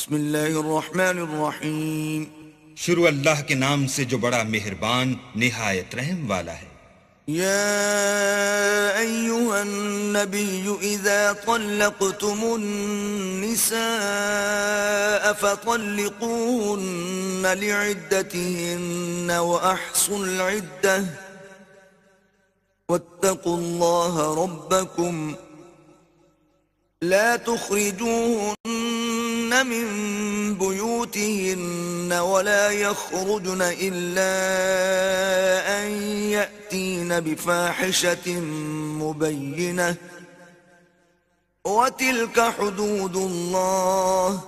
بسم اللہ الرحمن الرحیم. شروع اللہ کے نام سے جو بڑا مہربان نہایت رحم والا ہے. یا ایہا النبی اذا طلقتم النساء فطلقوهن لعدتهن واحصوا العدة واتقوا الله ربكم لا تخرجوهن من بيوتهن ولا يخرجن إلا أن يأتين بفاحشة مبينة وتلك حدود الله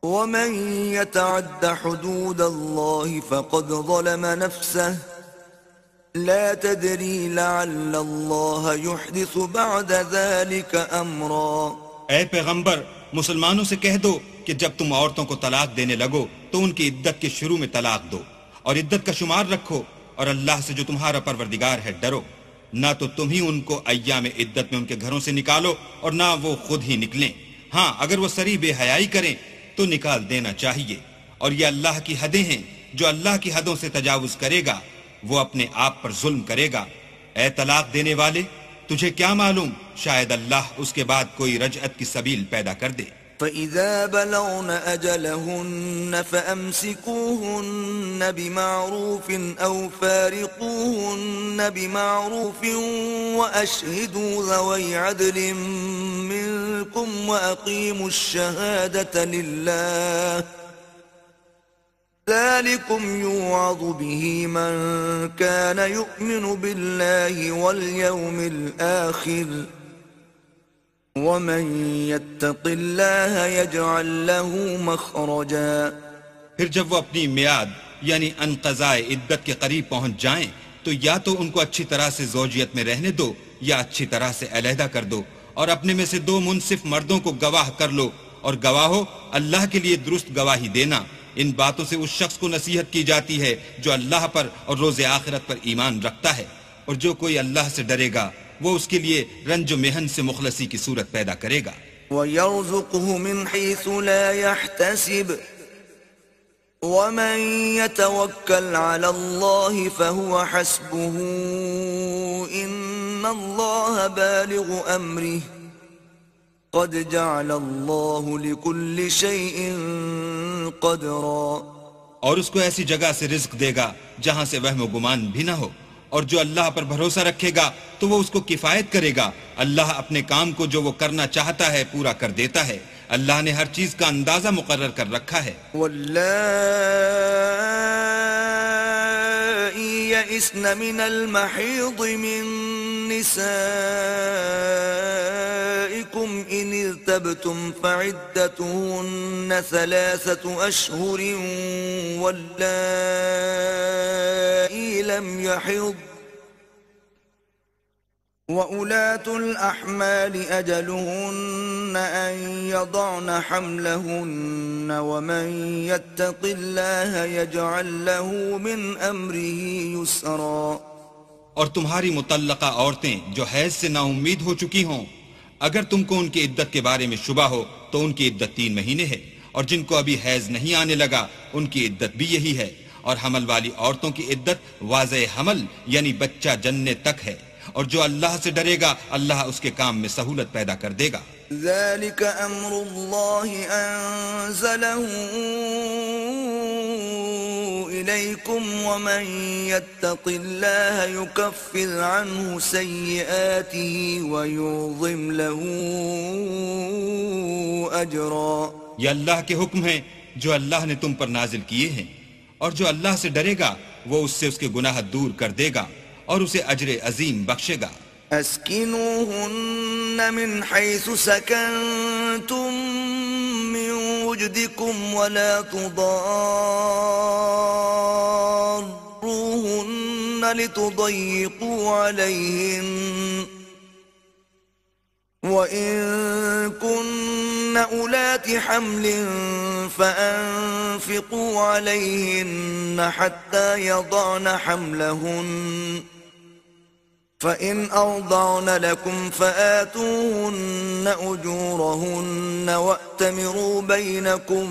ومن يتعد حدود الله فقد ظلم نفسه لا تدري لعل الله يحدث بعد ذلك امرا. اے پیغمبر مسلمانوں سے کہہ دو کہ جب تم عورتوں کو طلاق دینے لگو تو ان کی عدت کے شروع میں طلاق دو اور عدت کا شمار رکھو اور اللہ سے جو تمہارا پروردگار ہے ڈرو. نہ تو تم ہی ان کو ایام عدت میں ان کے گھروں سے نکالو اور نہ وہ خود ہی نکلیں. ہاں اگر وہ صریح بے حیائی کریں تو نکال دینا چاہیے. اور یہ اللہ کی حدیں ہیں، جو اللہ کی حدوں سے تجاوز کرے گا وہ اپنے آپ پر ظلم کرے گا. اے طلاق دینے والے تجھے کیا معلوم شاید اللہ اس کے بعد کوئی رجعت کی سبیل پیدا کر دے. فَإِذَا بَلَغْنَ أَجَلَهُنَّ فَأَمْسِكُوهُنَّ بِمَعْرُوفٍ أَوْ فَارِقُوهُنَّ بِمَعْرُوفٍ وَأَشْهِدُوا ذَوَيْ عَدْلٍ مِّنكُمْ وَأَقِيمُوا الشَّهَادَةَ لِلَّهِ ذلكم يوعظ به من كان يؤمن بالله واليوم الآخر ومن يتق الله يجعل له مخرجا. پھر جب وہ اپنی میعاد یعنی انقضاء عدت کے قریب پہنچ جائیں تو یا تو ان کو اچھی طرح سے زوجیت میں رہنے دو یا اچھی طرح سے علیحدہ کر دو اور اپنے میں سے دو منصف مردوں کو گواہ کر لو اور گواہو اللہ کے لیے درست گواہی دینا. ان باتوں سے اس شخص کو نصیحت کی جاتی ہے جو اللہ پر اور روز آخرت پر ایمان رکھتا ہے، اور جو کوئی اللہ سے ڈرے گا وہ اس کے لیے رنج و محن سے مخلصی کی صورت پیدا کرے گا. وَيَرْزُقْهُ مِنْ حَيْثُ لَا يَحْتَسِبُ وَمَنْ يَتَوَكَّلْ عَلَى اللَّهِ فَهُوَ حَسْبُهُ إِنَّ اللَّهَ بَالِغُ أَمْرِهِ قد جعل اللہ لکل شیء قدرا. اور اس کو ایسی جگہ سے رزق دے گا جہاں سے وہم و گمان بھی نہ ہو، اور جو اللہ پر بھروسہ رکھے گا تو وہ اس کو کفایت کرے گا. اللہ اپنے کام کو جو وہ کرنا چاہتا ہے پورا کر دیتا ہے. اللہ نے ہر چیز کا اندازہ مقرر کر رکھا ہے. واللائی یئسن من المحیض من نسائکم ان ارتبتم فعدتهن 3 أشهر واللائی لم يحض وَأُولَاتُ الْأَحْمَالِ أَجَلُهُنَّ أَن يَضَعْنَ حَمْلَهُنَّ وَمَن يَتَّقِ اللَّهَ يَجْعَل لَّهُ مِنْ أَمْرِهِ يُسْرًا. اور تمہاری مطلقہ عورتیں جو حیض سے نا امید ہو چکی ہوں، اگر تم کو ان کی عدت کے بارے میں شبہ ہو تو ان کی عدت 3 مہینے ہے، اور جن کو ابھی حیض نہیں آنے لگا ان کی عدت بھی یہی ہے. اور حمل والی عورتوں کی عدت واضح حمل یعنی بچہ جننے تک ہے، اور جو اللہ سے ڈرے گا اللہ اس کے کام میں سہولت پیدا کر دے گا. ذَلِكَ أَمْرُ اللَّهِ أَنزَلَهُ إِلَيْكُمْ وَمَنْ يَتَّقِ اللَّهَ يُكَفِّرْ عَنْهُ سَيِّئَاتِهِ وَيُعْظِمْ لَهُ أَجْرًا. یہ اللہ کے حکم ہیں جو اللہ نے تم پر نازل کیے ہیں، اور جو اللہ سے ڈرے گا وہ اس سے اس کے گناہ دور کر دے گا اور اسے اجر عظیم بخشے گا. اسکنوہن من حیث سکنتم من وجدکم ولا تضاروہن لتضیقوا علیہن وَإِن كُنَّ أُولَاتِ حَمْلٍ فَأَنفِقُوا عَلَيْهِنَّ حَتَّى يَضَعْنَ حَمْلَهُنَّ فإن أرضعن لكم فآتوهن أجورهن وأتمروا بينكم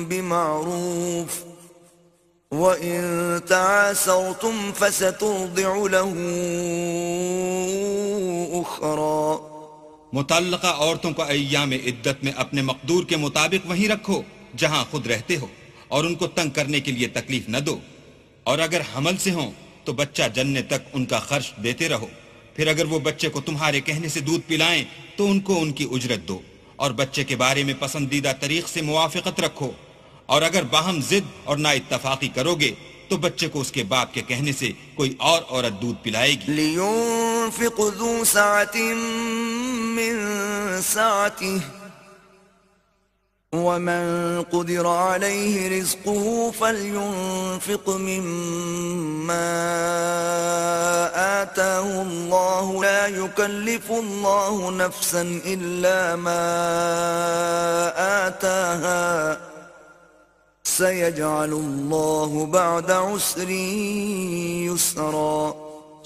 بمعروف وإن تعاسرتم فسترضع له أخرى. متعلقہ عورتوں کو ایام عدت میں اپنے مقدور کے مطابق وہیں رکھو جہاں خود رہتے ہو، اور ان کو تنگ کرنے کے لیے تکلیف نہ دو، اور اگر حمل سے ہوں تو بچہ جننے تک ان کا خرچ دیتے رہو. پھر اگر وہ بچے کو تمہارے کہنے سے دودھ پلائیں تو ان کو ان کی اجرت دو، اور بچے کے بارے میں پسندیدہ طریق سے موافقت رکھو. اور اگر باہم ضد اور نا اتفاقی کرو گے تو بچے کو اس کے باپ کے کہنے سے کوئی اور عورت دودھ پلائے گی. لِيُنْفِقْ ذُو سَعَةٍ مِّن سَعَتِهِ وَمَن قُدِرَ عَلَيْهِ رِزْقُهُ فَلْيُنْفِقْ مِمَّا آتَاهُ اللَّهُ لَا يُكَلِّفُ اللَّهُ نَفْسًا إِلَّا مَا آتَاهَا سَيَجْعَلُ اللَّهُ بَعْدَ عُسْرٍ يُسْرًا.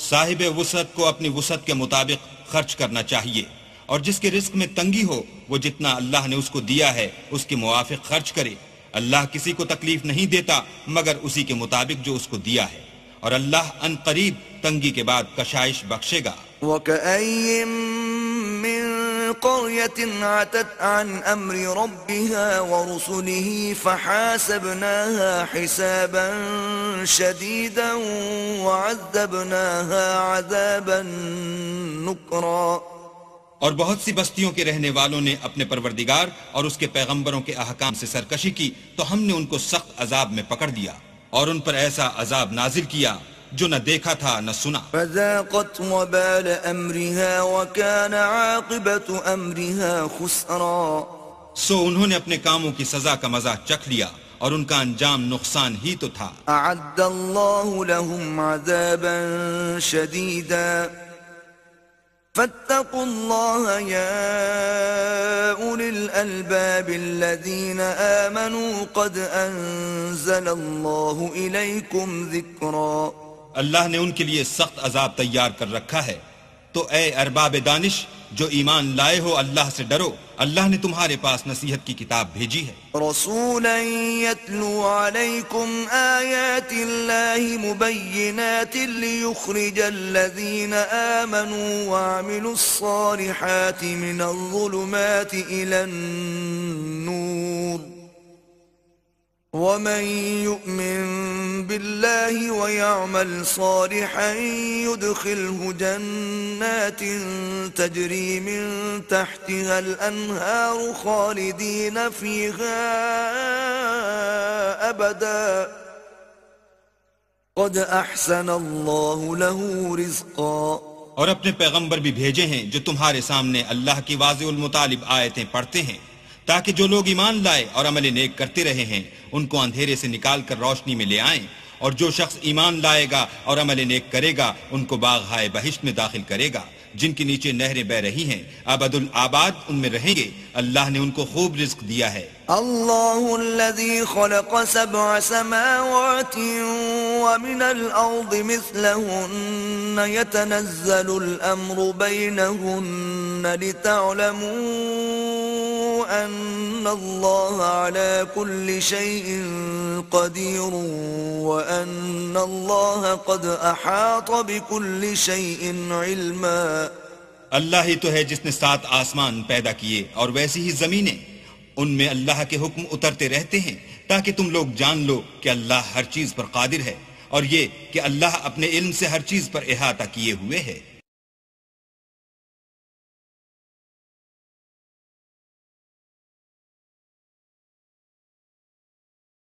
صاحب وسعت کو اپنی وسعت کے مطابق خرچ کرنا چاہیے، اور جس کے رزق میں تنگی ہو وہ جتنا اللہ نے اس کو دیا ہے اس کے موافق خرچ کرے. اللہ کسی کو تکلیف نہیں دیتا مگر اسی کے مطابق جو اس کو دیا ہے، اور اللہ ان قریب تنگی کے بعد کشائش بخشے گا. وَكَأَيٍّ مِّن قَرْيَةٍ عَتَتْ عَنْ أَمْرِ رَبِّهَا وَرُسُلِهِ فَحَاسَبْنَاهَا حِسَابًا شَدِيدًا وَعَذَّبْنَاهَا عَذَابًا نُكْرًا. اور بہت سی بستیوں کے رہنے والوں نے اپنے پروردگار اور اس کے پیغمبروں کے احکام سے سرکشی کی تو ہم نے ان کو سخت عذاب میں پکڑ دیا اور ان پر ایسا عذاب نازل کیا جو نہ دیکھا تھا نہ سنا. فذاقت وبال أمرها وكان عاقبة أمرها خسرا. سو انہوں نے اپنے کاموں کی سزا کا مزہ چکھ لیا اور ان کا انجام نقصان ہی تو تھا. أعد الله لهم عذابا شديدا فاتقوا الله يا أولي الألباب الذين آمنوا قد أنزل الله إليكم ذكرا. اللہ نے ان کے لیے سخت عذاب تیار کر رکھا ہے، تو اے ارباب دانش جو ایمان لائے ہو اللہ سے ڈرو، اللہ نے تمہارے پاس نصیحت کی کتاب بھیجی ہے. رسولا يتلو عليكم آيات الله مبينات ليخرج الذين آمنوا وعملوا الصالحات من الظلمات إلى النور ومن يؤمن بالله ويعمل صالحا يدخله جنات تجري من تحتها الأنهار خالدين فيها أبدا قد أحسن الله له رزقا. اور اپنے پیغمبر بھی بھیجے ہیں جو تمہارے سامنے اللہ کی واضح المطالب آیتیں پڑھتے ہیں تاکہ جو لوگ ایمان لائے اور عمل نیک کرتے رہے ہیں ان کو اندھیرے سے نکال کر روشنی میں لے آئیں، اور جو شخص ایمان لائے گا اور عمل نیک کرے گا ان کو باغ بہشت میں داخل کرے گا جن کے نیچے نہریں بہ رہی ہیں، ابد الآباد ان میں رہیں گے. اللہ نے ان کو خوب رزق دیا ہے. الله الذي خلق 7 سماوات ومن الأرض مثلهن يتنزل الأمر بينهن لتعلموا أن الله على كل شيء قدير وأن الله قد أحاط بكل شيء علما. اللہ ہی تو ہے جس نے 7 آسمان پیدا کیے اور ویسی ہی زمینیں، ان میں اللہ کے حکم اترتے رہتے ہیں تاکہ تم لوگ جان لو کہ اللہ ہر چیز پر قادر ہے، اور یہ کہ اللہ اپنے علم سے ہر چیز پر احاطہ کیے ہوئے ہے.